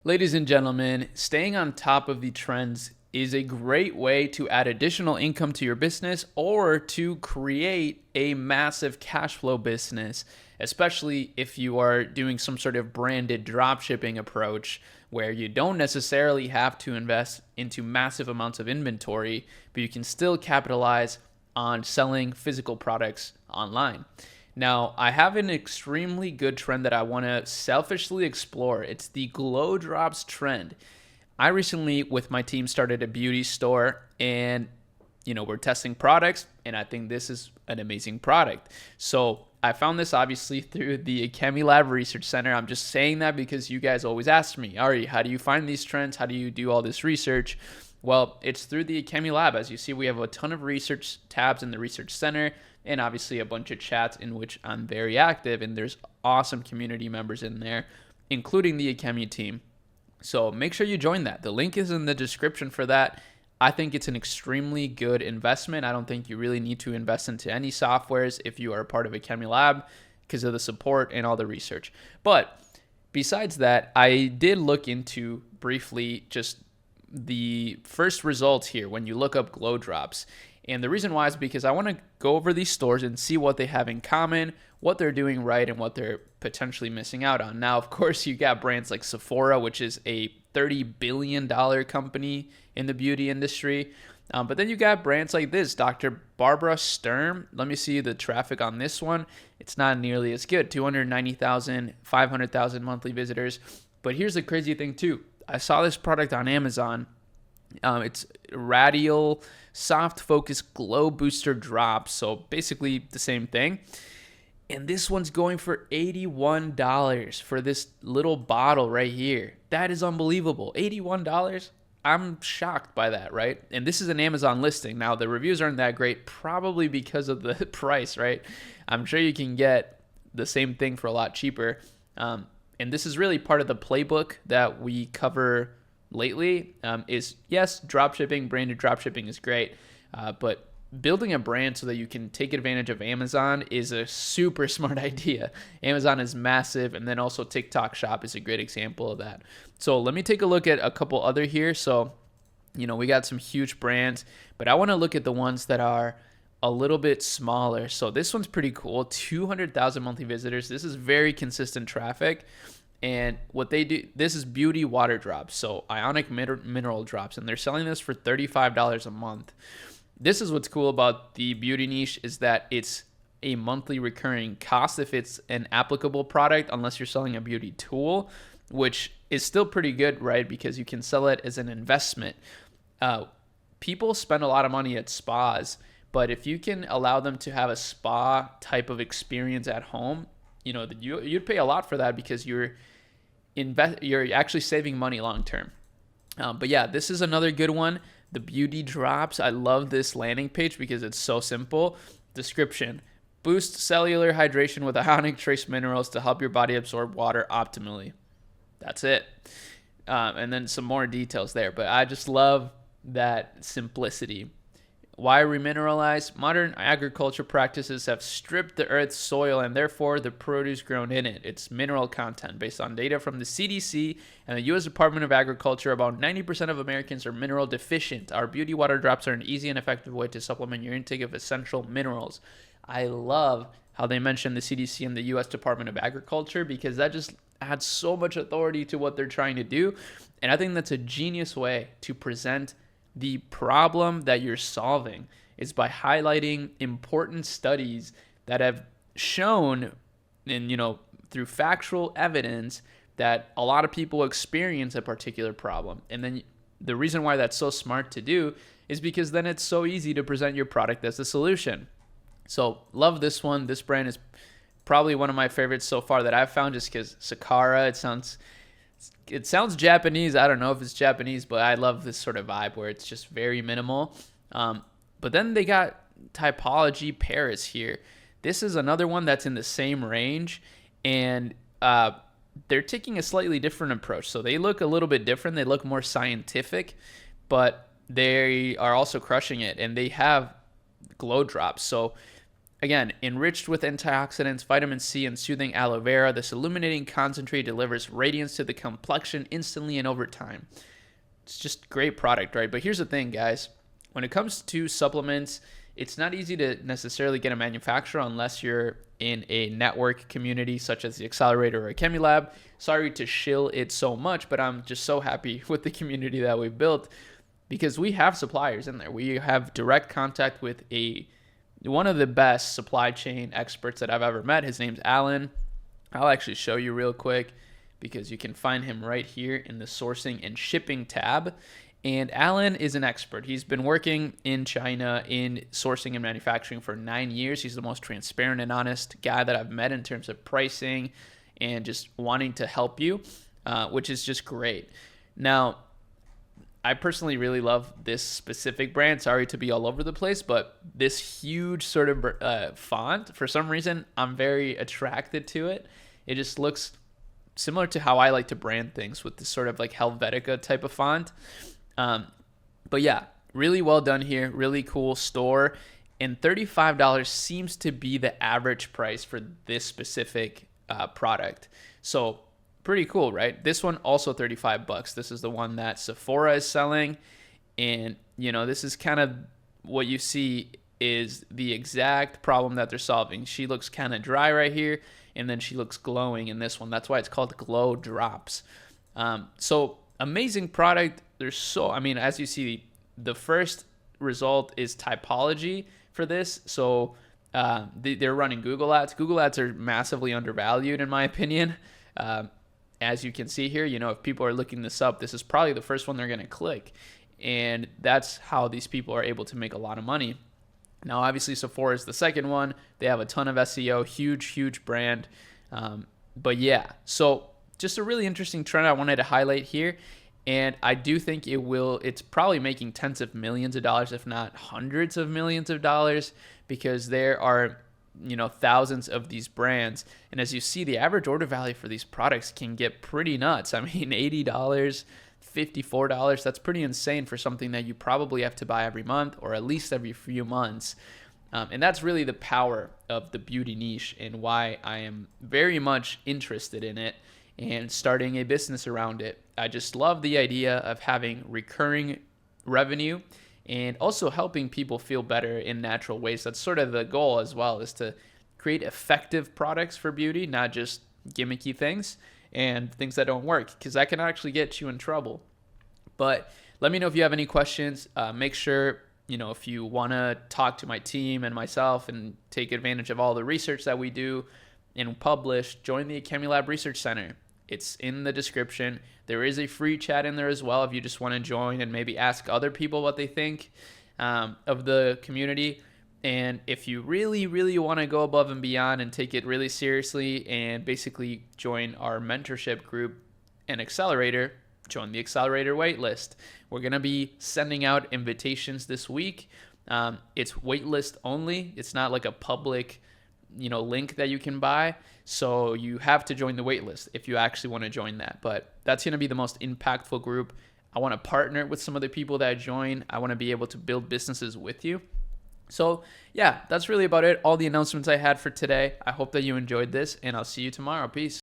Ladies and gentlemen, staying on top of the trends is a great way to add additional income to your business or to create a massive cash flow business, especially if you are doing some sort of branded dropshipping approach where you don't necessarily have to invest into massive amounts of inventory, but you can still capitalize on selling physical products online. Now, I have an extremely good trend that I want to selfishly explore. It's the glow drops trend. I recently, with my team, started a beauty store and, we're testing products, and I think this is an amazing product. So I found this obviously through the Ecommerce Research Center. I'm just saying that because you guys always ask me, Ari, how do you find these trends? How do you do all this research? Well, it's through the Ecommerce Lab. As you see, we have a ton of research tabs in the Research Center and obviously a bunch of chats in which I'm very active, and there's awesome community members in there, including the Ecommerce team. So make sure you join that. The link is in the description for that. I think it's an extremely good investment. I don't think you really need to invest into any softwares if you are a part of Ecommerce Lab because of the support and all the research. But besides that, I did look into briefly just the first results here when you look up glow drops. And the reason why is because I want to go over these stores and see what they have in common, what they're doing right, and what they're potentially missing out on. Now, of course, you got brands like Sephora, which is a $30 billion company in the beauty industry. But then you got brands like this, Dr. Barbara Sturm. Let me see the traffic on this one. It's not nearly as good, 290,000, 500,000 monthly visitors. But here's the crazy thing too. I saw this product on Amazon. It's radial soft focus glow booster drops, so basically the same thing. And this one's going for $81 for this little bottle right here. That is unbelievable. $81? I'm shocked by that, right? And this is an Amazon listing. Now, the reviews aren't that great, probably because of the price, right? I'm sure you can get the same thing for a lot cheaper. And this is really part of the playbook that we cover lately. Is yes, dropshipping, branded dropshipping is great, but building a brand so that you can take advantage of Amazon is a super smart idea. Amazon is massive, and then also TikTok Shop is a great example of that. So let me take a look at a couple other here. So, we got some huge brands, but I want to look at the ones that are a little bit smaller. So this one's pretty cool. 200,000 monthly visitors. This is very consistent traffic. And what they do, this is beauty water drops, so ionic mineral drops, and they're selling this for $35 a month. This is what's cool about the beauty niche is that it's a monthly recurring cost if it's an applicable product, unless you're selling a beauty tool, which is still pretty good, right? Because you can sell it as an investment. People spend a lot of money at spas, but if you can allow them to have a spa type of experience at home, you'd pay a lot for that because you're actually saving money long term. But yeah, this is another good one. The beauty drops. I love this landing page because it's so simple. Description: boost cellular hydration with ionic trace minerals to help your body absorb water optimally. That's it. And then some more details there. But I just love that simplicity. Why remineralize? Modern agriculture practices have stripped the earth's soil and therefore the produce grown in it. Its mineral content. Based on data from the CDC and the U.S. Department of Agriculture, about 90% of Americans are mineral deficient. Our beauty water drops are an easy and effective way to supplement your intake of essential minerals. I love how they mention the CDC and the U.S. Department of Agriculture because that just adds so much authority to what they're trying to do. And I think that's a genius way to present the problem that you're solving is by highlighting important studies that have shown and through factual evidence that a lot of people experience a particular problem. And then the reason why that's so smart to do is because then it's so easy to present your product as a solution. So love this one. This brand is probably one of my favorites so far that I've found just because Sakara, it sounds Japanese. I don't know if it's Japanese, but I love this sort of vibe where it's just very minimal. But then they got Typology Paris here. This is another one that's in the same range, and they're taking a slightly different approach. So they look a little bit different. They look more scientific, but they are also crushing it, and they have glow drops. So Again, enriched with antioxidants, vitamin C, and soothing aloe vera, this illuminating concentrate delivers radiance to the complexion instantly and over time. It's just a great product, right? But here's the thing, guys. When it comes to supplements, it's not easy to necessarily get a manufacturer unless you're in a network community such as the Accelerator or Chemilab. Sorry to shill it so much, but I'm just so happy with the community that we've built because we have suppliers in there. We have direct contact with one of the best supply chain experts that I've ever met. His name's Alan. I'll actually show you real quick because you can find him right here in the sourcing and shipping tab. And Alan is an expert. He's been working in China in sourcing and manufacturing for 9 years. He's the most transparent and honest guy that I've met in terms of pricing and just wanting to help you, which is just great. Now, I personally really love this specific brand. Sorry to be all over the place, but this huge sort of font, for some reason, I'm very attracted to it. It just looks similar to how I like to brand things with this sort of like Helvetica type of font. But yeah, really well done here. Really cool store. And $35 seems to be the average price for this specific product. So pretty cool, right? This one also $35. This is the one that Sephora is selling. And, this is kind of what you see is the exact problem that they're solving. She looks kind of dry right here, and then she looks glowing in this one. That's why it's called Glow Drops. So amazing product. As you see, the first result is typology for this. So they're running Google Ads. Google Ads are massively undervalued, in my opinion. As you can see here, if people are looking this up, this is probably the first one they're going to click. And that's how these people are able to make a lot of money. Now, obviously, Sephora is the second one. They have a ton of SEO, huge brand. But yeah, so just a really interesting trend I wanted to highlight here. And I do think it's probably making tens of millions of dollars, if not hundreds of millions of dollars, because there are thousands of these brands. And as you see, the average order value for these products can get pretty nuts. I mean, $80, $54, that's pretty insane for something that you probably have to buy every month or at least every few months. And that's really the power of the beauty niche and why I am very much interested in it and starting a business around it. I just love the idea of having recurring revenue and also helping people feel better in natural ways. That's sort of the goal as well, is to create effective products for beauty, not just gimmicky things and things that don't work, because that can actually get you in trouble. But let me know if you have any questions. Make sure, if you want to talk to my team and myself and take advantage of all the research that we do and publish, join the Chemilab Research Center. It's in the description. There is a free chat in there as well if you just want to join and maybe ask other people what they think of the community. And if you really want to go above and beyond and take it really seriously and basically join our mentorship group and Accelerator, join the Accelerator waitlist. We're going to be sending out invitations this week. It's waitlist only. It's not like a public link that you can buy. So you have to join the waitlist if you actually want to join that. But that's going to be the most impactful group. I want to partner with some of the people that join. I want to be able to build businesses with you. So yeah, that's really about it. All the announcements I had for today. I hope that you enjoyed this, and I'll see you tomorrow. Peace.